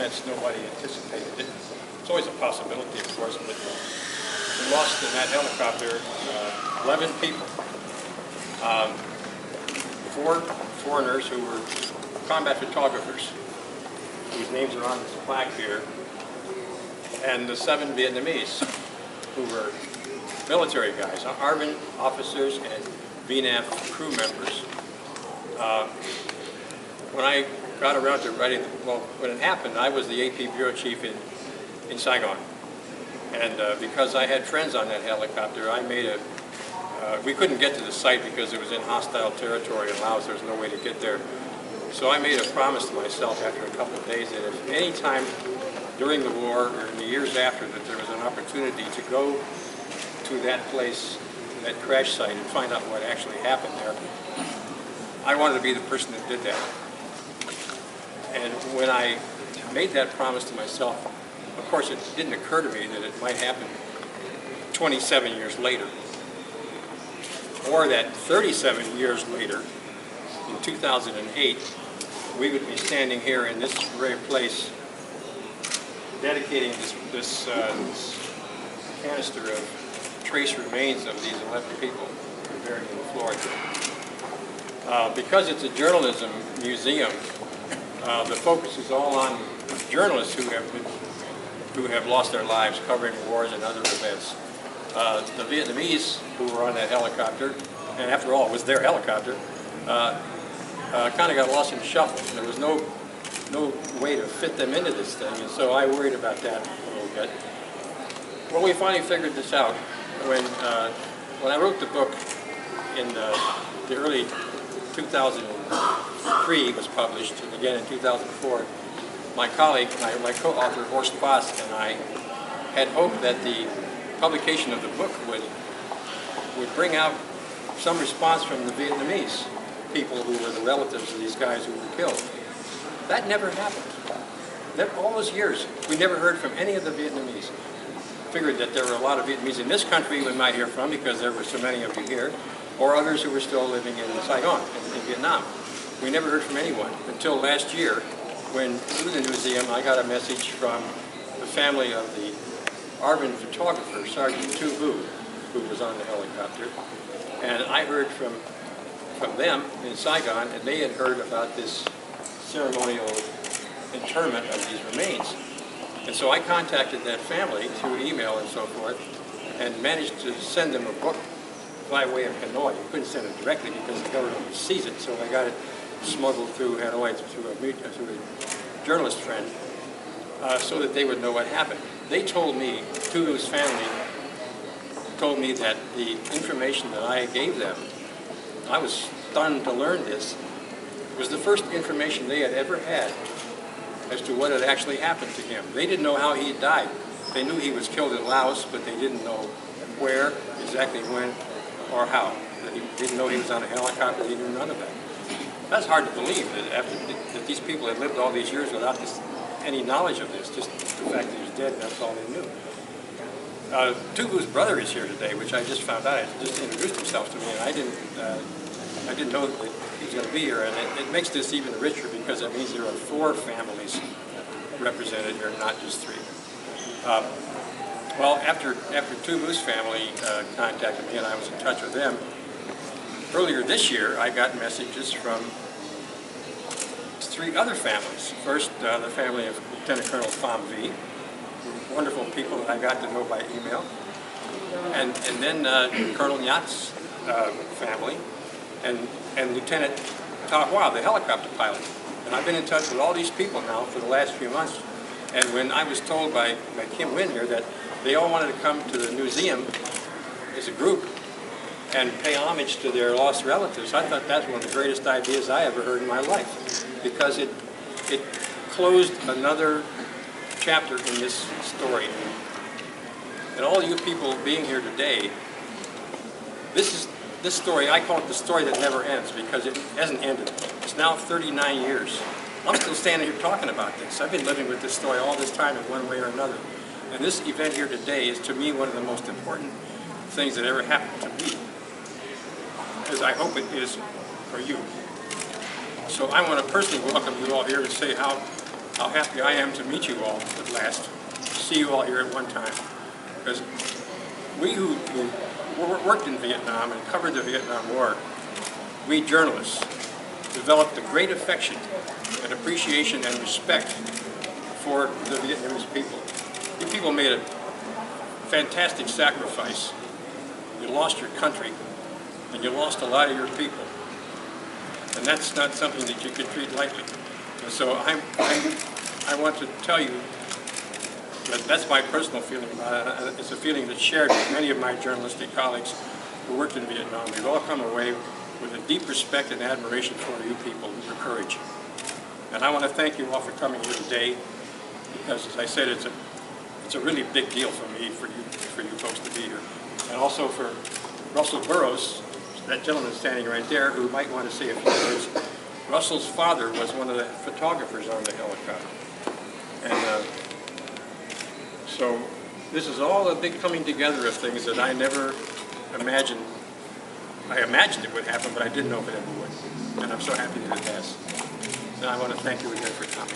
events nobody anticipated. It's always a possibility, of course, but we lost in that helicopter 11 people. 4 foreigners who were combat photographers, whose names are on this plaque here, and the 7 Vietnamese, who were military guys, Army officers and VNAF crew members. When I got around to writing, well, when it happened, I was the AP bureau chief in Saigon. And because I had friends on that helicopter, I made a, we couldn't get to the site because it was in hostile territory in Laos. There was no way to get there. So I made a promise to myself after a couple of days that if any time during the war or in the years after that there was an opportunity to go to that place, that crash site, and find out what actually happened there, I wanted to be the person that did that. And when I made that promise to myself, of course it didn't occur to me that it might happen 27 years later, or that 37 years later, in 2008, we would be standing here in this very place dedicating this canister of trace remains of these 11 people who are buried in the floor here. Because it's a journalism museum, the focus is all on journalists who have lost their lives covering wars and other events. The Vietnamese who were on that helicopter, and after all, it was their helicopter, kind of got lost in the shuffle. There was no way to fit them into this thing, and so I worried about that a little bit. Well, we finally figured this out when I wrote the book in the early 2003. It was published, and again in 2004. My colleague, my co-author Horst Voss, and I had hoped that the publication of the book would bring out some response from the Vietnamese people who were the relatives of these guys who were killed. That never happened. All those years, we never heard from any of the Vietnamese. Figured that there were a lot of Vietnamese in this country we might hear from because there were so many of you here, or others who were still living in Saigon, in Vietnam. We never heard from anyone until last year when, through the Newseum, I got a message from the family of the Arvin photographer, Sergeant Tu Vu, who was on the helicopter. And I heard from them in Saigon, and they had heard about this ceremonial interment of these remains. And so I contacted that family through email and so forth, and managed to send them a book by way of Hanoi. You couldn't send it directly because the government would seize it, so I got it smuggled through Hanoi through a journalist friend, so that they would know what happened. They told me, Tu Vu's family told me that the information that I gave them, I was stunned to learn this, was the first information they had ever had as to what had actually happened to him. They didn't know how he had died. They knew he was killed in Laos, but they didn't know where, exactly when, or how. They didn't know he was on a helicopter. They knew none of that. That's hard to believe that these people had lived all these years without any knowledge of this, just the fact that he was dead, and that's all they knew. Tu Vu's brother is here today, which I just found out. He just introduced himself to me, and I didn't know that he was going to be here, and it makes this even richer because it means there are 4 families represented here, not just 3. Well, after Tu Vu's family contacted me and I was in touch with them, earlier this year I got messages from 3 other families. First, the family of Lieutenant Colonel Pham V, wonderful people that I got to know by email, and then Colonel Nyat's family, and Lieutenant Ta Hua, the helicopter pilot. And I've been in touch with all these people now for the last few months. And when I was told by Kim Win here that they all wanted to come to the Newseum as a group and pay homage to their lost relatives, I thought that's one of the greatest ideas I ever heard in my life, because it closed another chapter in this story. And all you people being here today, this story, I call it the story that never ends, because it hasn't ended. It's now 39 years. I'm still standing here talking about this. I've been living with this story all this time in one way or another. And this event here today is, to me, one of the most important things that ever happened to me, as I hope it is for you. So I want to personally welcome you all here and say how how happy I am to meet you all at last, see you all here at one time. Because we who worked in Vietnam and covered the Vietnam War, we journalists developed a great affection and appreciation and respect for the Vietnamese people. You people made a fantastic sacrifice. You lost your country, and you lost a lot of your people. And that's not something that you can treat lightly. And so I want to tell you that that's my personal feeling about it. It's a feeling that's shared with many of my journalistic colleagues who worked in Vietnam. We've all come away with a deep respect and admiration for you people and your courage. And I want to thank you all for coming here today, because, as I said, it's a really big deal for me, for you folks to be here. And also for Russell Burroughs, that gentleman standing right there, who might want to say a few words. Russell's father was one of the photographers on the helicopter. And so this is all a big coming together of things that I never imagined. I imagined it would happen, but I didn't know if it ever would. And I'm so happy that it has. And I want to thank you again for coming.